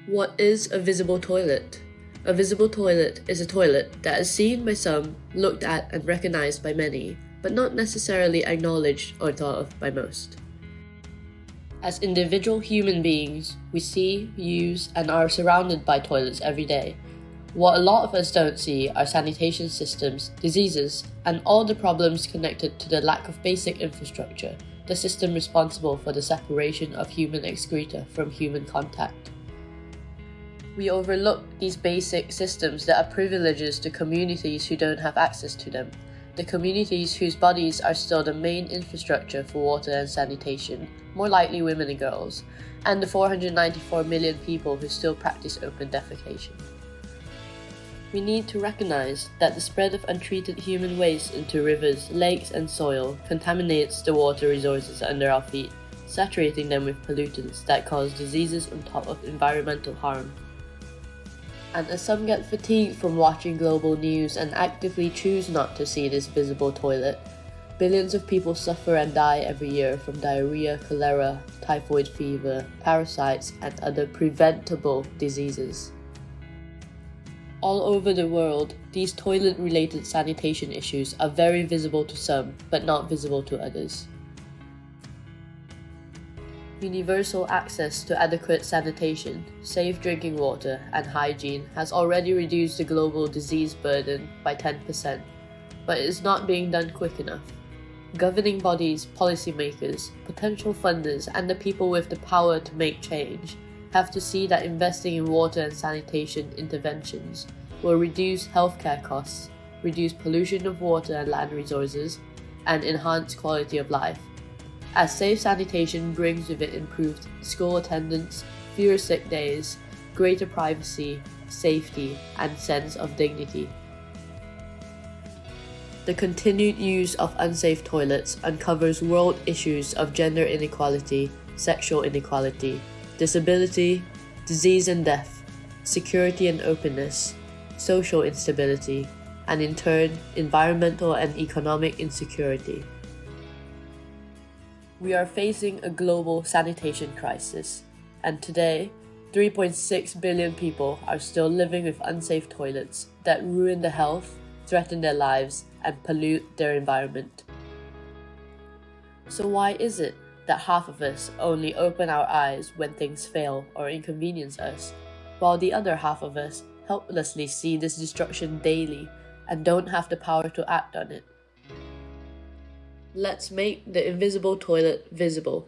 What is a visible toilet? A visible toilet is a toilet that is seen by some, looked at and recognized by many, but not necessarily acknowledged or thought of by most. As individual human beings, we see, use, and are surrounded by toilets every day. What a lot of us don't see are sanitation systems, diseases, and all the problems connected to the lack of basic infrastructure, the system responsible for the separation of human excreta from human contact. We overlook these basic systems that are privileges to communities who don't have access to them, the communities whose bodies are still the main infrastructure for water and sanitation, more likely women and girls, and the 494 million people who still practice open defecation. We need to recognize that the spread of untreated human waste into rivers, lakes, and soil contaminates the water resources under our feet, saturating them with pollutants that cause diseases on top of environmental harm. And as some get fatigued from watching global news and actively choose not to see this visible toilet, billions of people suffer and die every year from diarrhea, cholera, typhoid fever, parasites, and other preventable diseases. All over the world, these toilet-related sanitation issues are very visible to some, but not visible to others. Universal access to adequate sanitation, safe drinking water, and hygiene has already reduced the global disease burden by 10%, but it is not being done quick enough. Governing bodies, policymakers, potential funders, and the people with the power to make change have to see that investing in water and sanitation interventions will reduce healthcare costs, reduce pollution of water and land resources, and enhance quality of life, as safe sanitation brings with it improved school attendance, fewer sick days, greater privacy, safety, and sense of dignity. The continued use of unsafe toilets uncovers world issues of gender inequality, sexual inequality, disability, disease and death, security and openness, social instability, and in turn, environmental and economic insecurity. We are facing a global sanitation crisis, and today, 3.6 billion people are still living with unsafe toilets that ruin their health, threaten their lives, and pollute their environment. So why is it that half of us only open our eyes when things fail or inconvenience us, while the other half of us helplessly see this destruction daily and don't have the power to act on it? Let's make the invisible toilet visible.